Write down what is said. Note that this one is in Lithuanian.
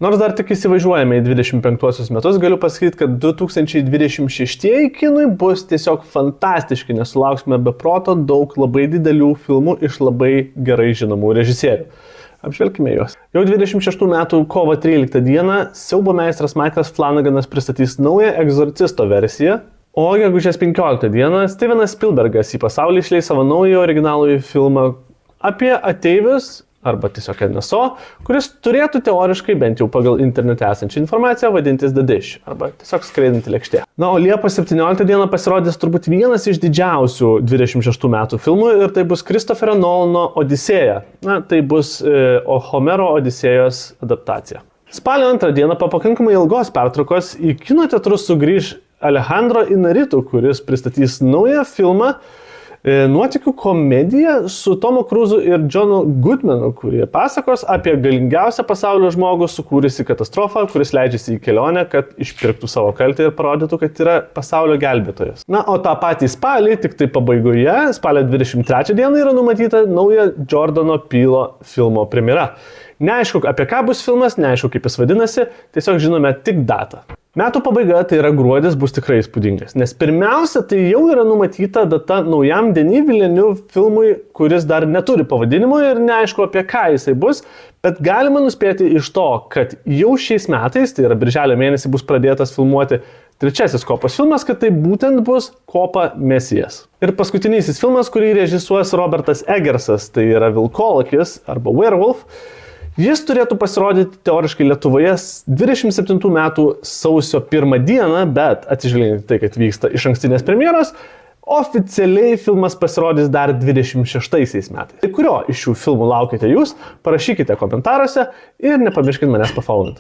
Nors dar tik įsivažiuojame į 25 metus, galiu pasakyti, kad 2026 kinui bus tiesiog fantastiški, nes sulauksime beproto daug labai didelių filmų iš labai gerai žinomų režisierių. Apžvelkime juos. Jau 26 metų kovo 13 dieną siaubo meistras Michaelas Flanaganas pristatys naują Egzorcisto versiją, o gegužės 15 dieną Stevenas Spielbergas į pasaulį išleis savo naują originalųjį filmą apie ateivius, arba tiesiog NSO, kuris turėtų teoriškai, bent jau pagal internete esančią informaciją, vadintis The Dish, arba tiesiog skraidanti lėkštė. Na, o Liepos 17 dieną pasirodys turbūt vienas iš didžiausių 26 metų filmų ir tai bus Christopherio Nolano Odisėja. Na, tai bus Homero Odisėjos adaptacija. Spalio 2 dieną po pakankamai ilgos pertraukos į kino teatrus sugrįž Alejandro Inarritu, kuris pristatys naują filmą, nuotykių komediją su Tomu Cruisu ir Johnu Goodmanu, kurie pasakos apie galingiausią pasaulio žmogų sukūrusi katastrofą, kuris leidžiasi į kelionę, kad išpirktų savo kaltę ir parodytų, kad yra pasaulio gelbėtojas. Na, o tą patį spalį, tik tai pabaigoje, spalio 23 dieną yra numatyta nauja Jordano Peele filmo premjera. Neaišku, apie ką bus filmas, neaišku, kaip jis vadinasi, tiesiog žinome tik datą. Metų pabaiga, tai yra gruodis, bus tikrai įspūdingas, nes pirmiausia, tai jau yra numatyta data naujam Denis Villeneuve filmui, kuris dar neturi pavadinimo ir neaišku, apie ką jisai bus, bet galima nuspėti iš to, kad jau šiais metais, tai yra birželio mėnesį, bus pradėtas filmuoti trečiasis Kopos filmas, kad tai būtent bus Kopa Mesijas. Ir paskutinysis filmas, kurį režisuos Robertas Eggersas, tai yra Vilkolakis arba Werewolf. Jis turėtų pasirodyti teoriškai Lietuvoje 27 metų sausio 1 dieną, bet atsižvelgiant tai, kad vyksta išankstinės premjeros, oficialiai filmas pasirodys dar 26 metais. Tai kurio iš šių filmų laukite jūs, parašykite komentaruose ir nepamirškite manęs pafollowinti.